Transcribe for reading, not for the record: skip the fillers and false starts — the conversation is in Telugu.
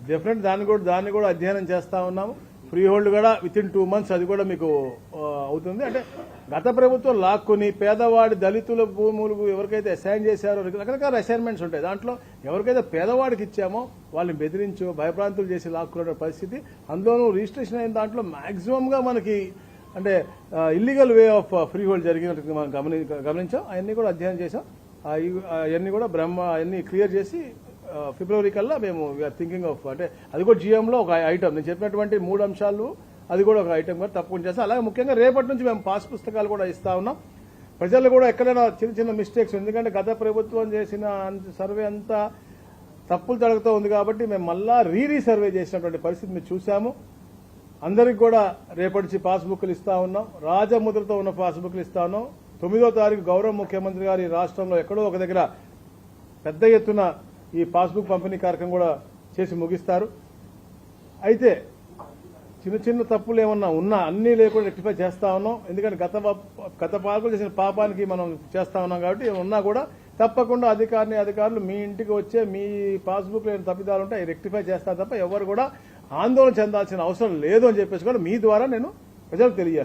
డెఫినెట్ దాన్ని కూడా అధ్యయనం చేస్తా ఉన్నాము. ఫ్రీ హోల్డ్ కూడా విత్ ఇన్ 2 months అది కూడా మీకు అవుతుంది. అంటే గత ప్రభుత్వం లాక్కుని పేదవాడి దళితుల భూములు ఎవరికైతే అసైన్ చేశారో రకరకాల అసైన్మెంట్స్ ఉంటాయి. దాంట్లో ఎవరికైతే పేదవాడికి ఇచ్చామో వాళ్ళని బెదిరించో భయభ్రాంతులు చేసి లాక్కునే పరిస్థితి. అందులోనూ రిజిస్ట్రేషన్ అయిన దాంట్లో మాక్సిమం గా మనకి అంటే illegal way of free hold జరిగినట్టు మనం గమనించాం. అవన్నీ కూడా అధ్యయనం చేశాం. అవన్నీ కూడా అవన్నీ క్లియర్ చేసి ఫిబ్రవరి కల్లా మేము వీఆర్ థింకింగ్ ఆఫ్ అంటే అది కూడా జీఎంలో ఒక ఐటమ్ నేను చెప్పినటువంటి 3 అంశాలు అది కూడా ఒక ఐటమ్ కూడా తప్పకుండా చేస్తాం. అలాగే ముఖ్యంగా రేపటి నుంచి మేము పాస్ పుస్తకాలు కూడా ఇస్తా ఉన్నాం. ప్రజలు కూడా ఎక్కడైనా చిన్న మిస్టేక్స్ ఎందుకంటే గత ప్రభుత్వం చేసిన సర్వే అంతా తప్పులు తడగతో ఉంది కాబట్టి మేము మళ్ళా సర్వే చేసినటువంటి పరిస్థితి మేము చూసాము. అందరికి కూడా రేపటి నుంచి పాస్బుక్లు ఇస్తా ఉన్నాం. రాజముద్రతో ఉన్న పాస్బుక్లు ఇస్తా ఉన్నాం. 9వ తారీఖు గౌరవ ముఖ్యమంత్రి గారు ఈ రాష్ట్రంలో ఎక్కడో ఒక దగ్గర పెద్ద ఎత్తున ఈ పాస్బుక్ పంపిణీ కార్యక్రమం కూడా చేసి ముగిస్తారు. అయితే చిన్న తప్పులు ఏమన్నా ఉన్నా అన్ని లేకుండా రెక్టిఫై చేస్తా ఉన్నాం. ఎందుకంటే గత పాలకులు చేసిన పాపానికి మనం చేస్తా ఉన్నాం కాబట్టి ఉన్నా కూడా తప్పకుండా అధికారులు మీ ఇంటికి వచ్చే మీ పాస్బుక్ లేని తప్పిదాలు ఉంటే అవి రెక్టిఫై చేస్తారు తప్ప ఎవరు కూడా ఆందోళన చెందాల్సిన అవసరం లేదు అని చెప్పేసి కూడా మీ ద్వారా నేను ప్రజలకు తెలియజేస్తాను.